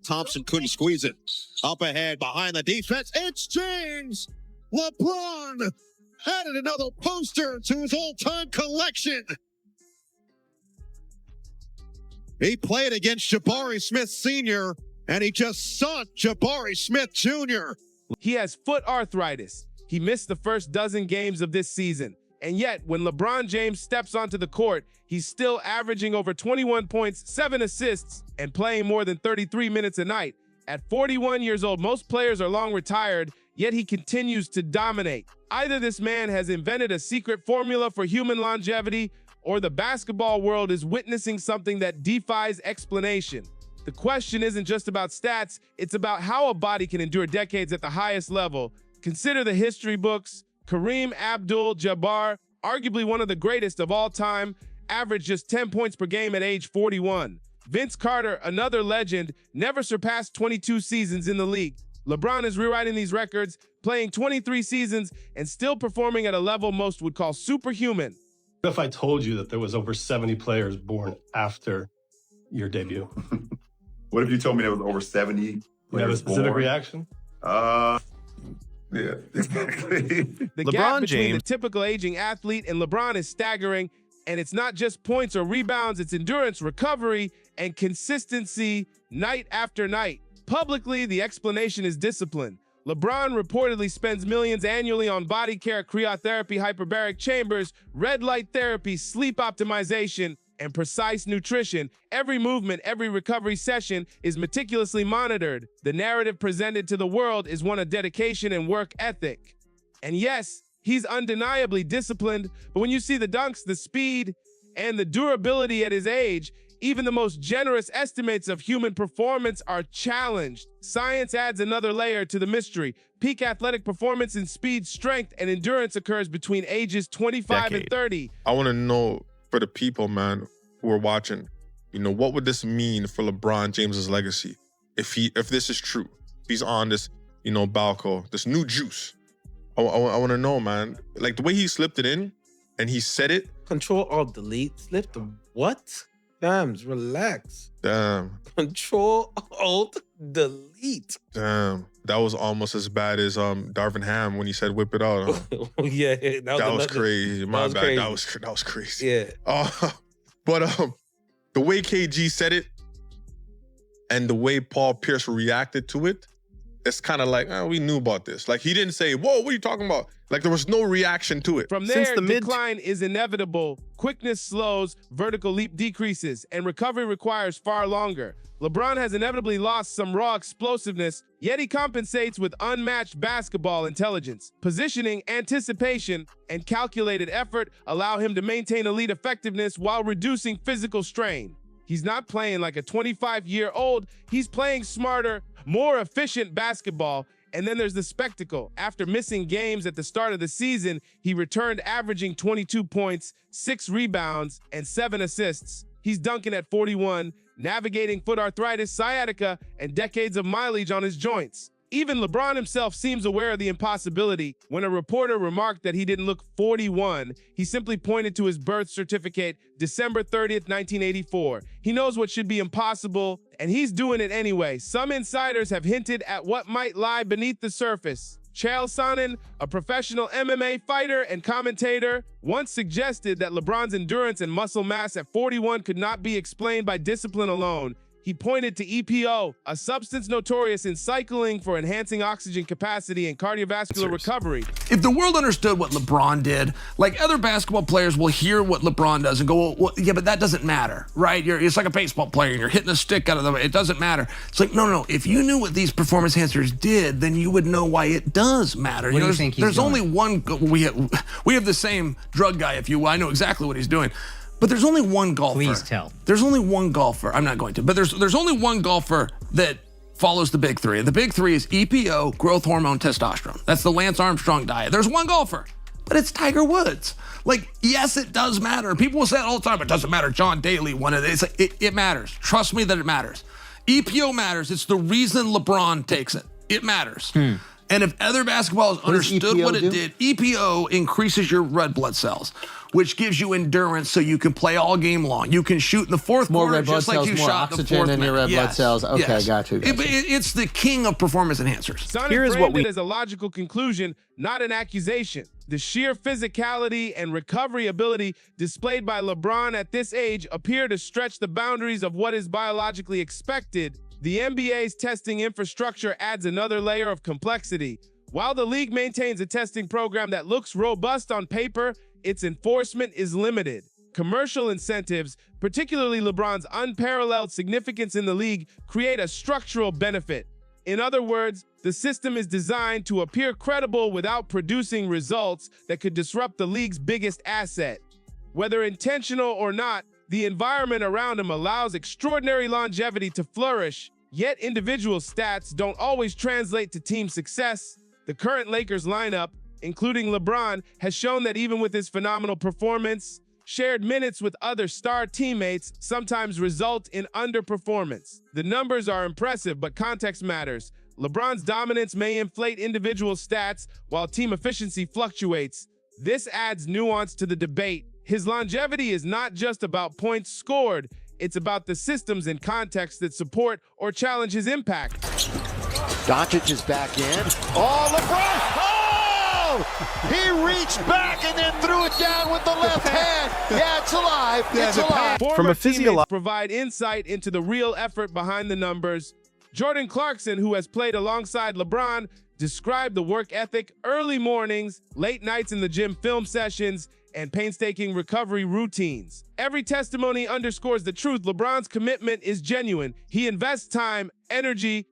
Thompson couldn't squeeze it. Up ahead, behind the defense, it's James. LeBron added another poster to his all-time collection. He played against Jabari Smith Sr., and he just sunk Jabari Smith Jr. He has foot arthritis. He missed the first dozen games of this season. And yet, when LeBron James steps onto the court, he's still averaging over 21 points, 7 assists, and playing more than 33 minutes a night. At 41 years old, most players are long retired, yet he continues to dominate. Either this man has invented a secret formula for human longevity, or the basketball world is witnessing something that defies explanation. The question isn't just about stats, it's about how a body can endure decades at the highest level. Consider the history books. Kareem Abdul-Jabbar, arguably one of the greatest of all time, averaged just 10 points per game at age 41. Vince Carter, another legend, never surpassed 22 seasons in the league. LeBron is rewriting these records, playing 23 seasons and still performing at a level most would call superhuman. What if I told you that there was over 70 players born after your debut? What if you told me there was over 70 players You have a specific born? reaction? Yeah, exactly. The LeBron gap between James. the typical aging athlete and LeBron is staggering, and it's not just points or rebounds, it's endurance, recovery, and consistency night after night. Publicly, the explanation is discipline. LeBron reportedly spends millions annually on body care, cryotherapy, hyperbaric chambers, red light therapy, sleep optimization, and precise nutrition. Every movement, every recovery session is meticulously monitored. The narrative presented to the world is one of dedication and work ethic. And yes, he's undeniably disciplined, but when you see the dunks, the speed, and the durability at his age, even the most generous estimates of human performance are challenged. Science adds another layer to the mystery. Peak athletic performance in speed, strength, and endurance occurs between ages 25 and 30. I want to know, for the people, man, who are watching, what would this mean for LeBron James's legacy if this is true? If he's on this, Balco, this new juice. I want to know, man. Like the way he slipped it in and he said it. Control-Alt-Delete. Slip the what? Dams, relax. Damn. Control-Alt-Delete. Damn. That was almost as bad as Darvin Ham when he said whip it out. Huh? Yeah, that was crazy. My bad. Crazy. That was crazy. Yeah. But the way KG said it and the way Paul Pierce reacted to it, it's kind of like, we knew about this. Like, he didn't say, whoa, what are you talking about? Like, there was no reaction to it. From there, decline is inevitable. Quickness slows, vertical leap decreases, and recovery requires far longer. LeBron has inevitably lost some raw explosiveness, yet he compensates with unmatched basketball intelligence. Positioning, anticipation, and calculated effort allow him to maintain elite effectiveness while reducing physical strain. He's not playing like a 25-year-old. He's playing smarter, more efficient basketball. And then there's the spectacle. After missing games at the start of the season, he returned averaging 22 points, 6 rebounds, and 7 assists. He's dunking at 41, navigating foot arthritis, sciatica, and decades of mileage on his joints. Even LeBron himself seems aware of the impossibility. When a reporter remarked that he didn't look 41, he simply pointed to his birth certificate, December 30th, 1984. He knows what should be impossible, and he's doing it anyway. Some insiders have hinted at what might lie beneath the surface. Chael Sonnen, a professional MMA fighter and commentator, once suggested that LeBron's endurance and muscle mass at 41 could not be explained by discipline alone. He pointed to EPO, a substance notorious in cycling for enhancing oxygen capacity and cardiovascular recovery. If the world understood what LeBron did, like other basketball players will hear what LeBron does and go, well, yeah, but that doesn't matter, right? It's like a baseball player and you're hitting a stick out of the way. It doesn't matter. It's like, no. If you knew what these performance enhancers did, then you would know why it does matter. What do you think he's there's doing? only one, we have the same drug guy, if you will. I know exactly what he's doing. But there's only one golfer. Please tell. There's only one golfer. I'm not going to. But there's only one golfer that follows the big three. And the big three is EPO, growth hormone, testosterone. That's the Lance Armstrong diet. There's one golfer, but it's Tiger Woods. Like, yes, it does matter. People will say it all the time. It doesn't matter. John Daly won it. It's like, it matters. Trust me that it matters. EPO matters. It's the reason LeBron takes it. It matters. And if other basketballers understood what it did, EPO increases your red blood cells, which gives you endurance so you can play all game long. You can shoot in the fourth More quarter red blood just like cells, you more shot in the oxygen fourth in your minute. red blood cells. Okay, got you. It's the king of performance enhancers. Sonic Here is framed what we- it as a logical conclusion, not an accusation. The sheer physicality and recovery ability displayed by LeBron at this age appear to stretch the boundaries of what is biologically expected. The NBA's testing infrastructure adds another layer of complexity. While the league maintains a testing program that looks robust on paper, its enforcement is limited. Commercial incentives, particularly LeBron's unparalleled significance in the league, create a structural benefit. In other words, the system is designed to appear credible without producing results that could disrupt the league's biggest asset. Whether intentional or not, the environment around him allows extraordinary longevity to flourish, yet individual stats don't always translate to team success. The current Lakers lineup, including LeBron, has shown that even with his phenomenal performance, shared minutes with other star teammates sometimes result in underperformance. The numbers are impressive, but context matters. LeBron's dominance may inflate individual stats while team efficiency fluctuates. This adds nuance to the debate. His longevity is not just about points scored, it's about the systems and context that support or challenge his impact. Doncic is back in. Oh, LeBron! Oh! He reached back and then threw it down with the left hand. Yeah, it's alive. It's alive. Former From a teammates provide insight into the real effort behind the numbers. Jordan Clarkson, who has played alongside LeBron, described the work ethic, early mornings, late nights in the gym film sessions, and painstaking recovery routines. Every testimony underscores the truth. LeBron's commitment is genuine. He invests time, energy,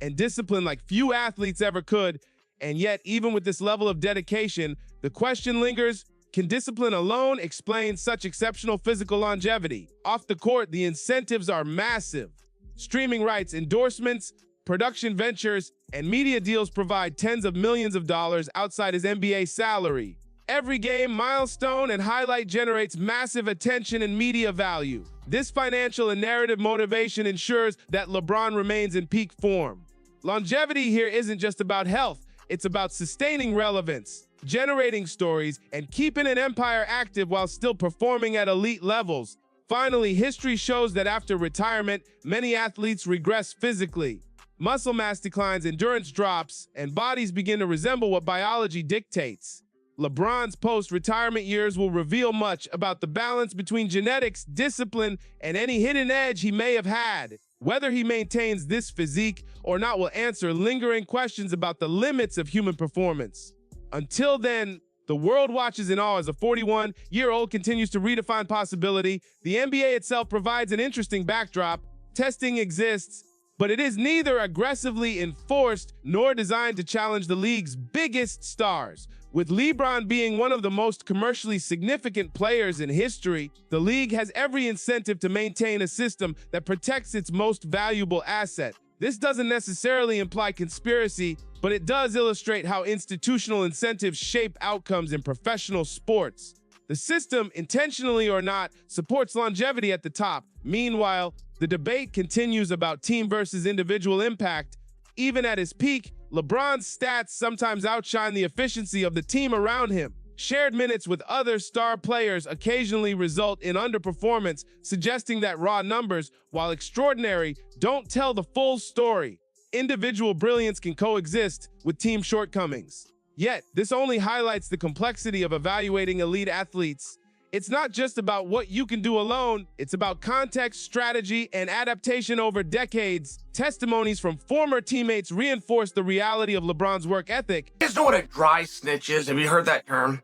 and discipline like few athletes ever could. And yet, even with this level of dedication, the question lingers, can discipline alone explain such exceptional physical longevity? Off the court, the incentives are massive. Streaming rights, endorsements, production ventures, and media deals provide tens of millions of dollars outside his NBA salary. Every game, milestone, and highlight generates massive attention and media value. This financial and narrative motivation ensures that LeBron remains in peak form. Longevity here isn't just about health. It's about sustaining relevance, generating stories, and keeping an empire active while still performing at elite levels. Finally, history shows that after retirement, many athletes regress physically. Muscle mass declines, endurance drops, and bodies begin to resemble what biology dictates. LeBron's post-retirement years will reveal much about the balance between genetics, discipline, and any hidden edge he may have had. Whether he maintains this physique or not will answer lingering questions about the limits of human performance. Until then, the world watches in awe as a 41-year-old continues to redefine possibility. The NBA itself provides an interesting backdrop. Testing exists, but it is neither aggressively enforced nor designed to challenge the league's biggest stars. With LeBron being one of the most commercially significant players in history, the league has every incentive to maintain a system that protects its most valuable asset. This doesn't necessarily imply conspiracy, but it does illustrate how institutional incentives shape outcomes in professional sports. The system, intentionally or not, supports longevity at the top. Meanwhile, the debate continues about team versus individual impact. Even at his peak, LeBron's stats sometimes outshine the efficiency of the team around him. Shared minutes with other star players occasionally result in underperformance, suggesting that raw numbers, while extraordinary, don't tell the full story. Individual brilliance can coexist with team shortcomings. Yet, this only highlights the complexity of evaluating elite athletes. It's not just about what you can do alone, it's about context, strategy, and adaptation over decades. Testimonies from former teammates reinforce the reality of LeBron's work ethic. You guys know what a dry snitch is? Have you heard that term?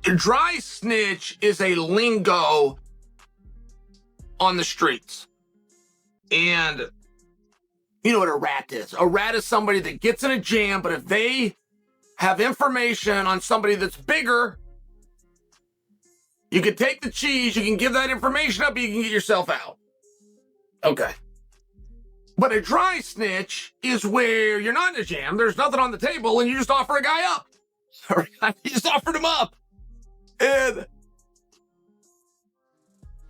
A dry snitch is a lingo on the streets. And you know what a rat is. A rat is somebody that gets in a jam, but if they have information on somebody that's bigger, you can take the cheese, you can give that information up, you can get yourself out. Okay. But a dry snitch is where you're not in a jam, there's nothing on the table, and you just offer a guy up. You just offered him up. And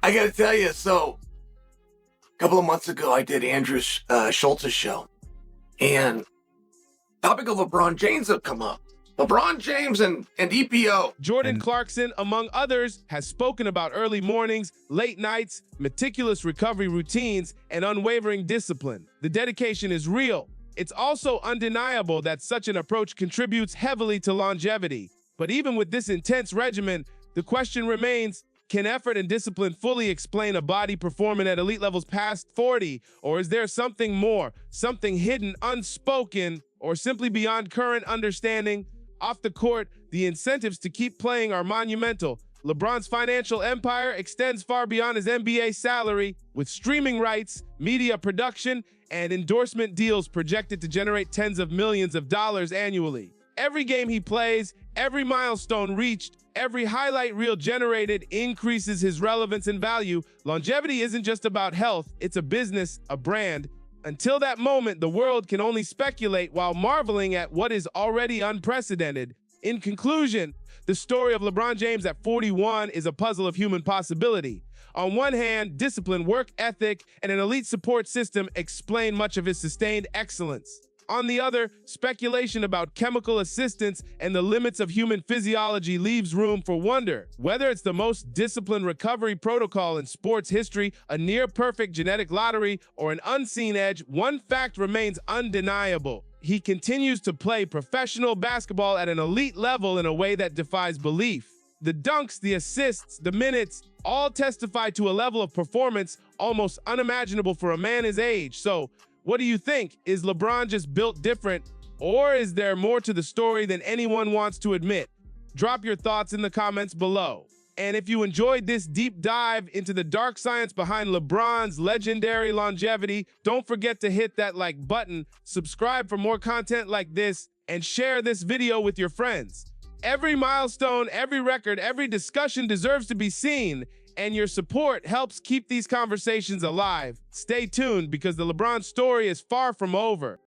I gotta tell you, so a couple of months ago, I did Andrew Schultz's show, and topic of LeBron James had come up. LeBron James and EPO. Jordan Clarkson, among others, has spoken about early mornings, late nights, meticulous recovery routines, and unwavering discipline. The dedication is real. It's also undeniable that such an approach contributes heavily to longevity. But even with this intense regimen, the question remains, can effort and discipline fully explain a body performing at elite levels past 40? Or is there something more, something hidden, unspoken, or simply beyond current understanding? Off the court, the incentives to keep playing are monumental. LeBron's financial empire extends far beyond his NBA salary, with streaming rights, media production, and endorsement deals projected to generate tens of millions of dollars annually. Every game he plays, every milestone reached, every highlight reel generated increases his relevance and value. Longevity isn't just about health, it's a business, a brand. Until that moment, the world can only speculate while marveling at what is already unprecedented. In conclusion, the story of LeBron James at 41 is a puzzle of human possibility. On one hand, discipline, work ethic, and an elite support system explain much of his sustained excellence. On the other, speculation about chemical assistance and the limits of human physiology leaves room for wonder. Whether it's the most disciplined recovery protocol in sports history, a near-perfect genetic lottery, or an unseen edge, one fact remains undeniable. He continues to play professional basketball at an elite level in a way that defies belief. The dunks, the assists, the minutes, all testify to a level of performance almost unimaginable for a man his age. So, what do you think? Is LeBron just built different, or is there more to the story than anyone wants to admit? Drop your thoughts in the comments below. And if you enjoyed this deep dive into the dark science behind LeBron's legendary longevity, don't forget to hit that like button, subscribe for more content like this, and share this video with your friends. Every milestone, every record, every discussion deserves to be seen, and your support helps keep these conversations alive. Stay tuned because the LeBron story is far from over.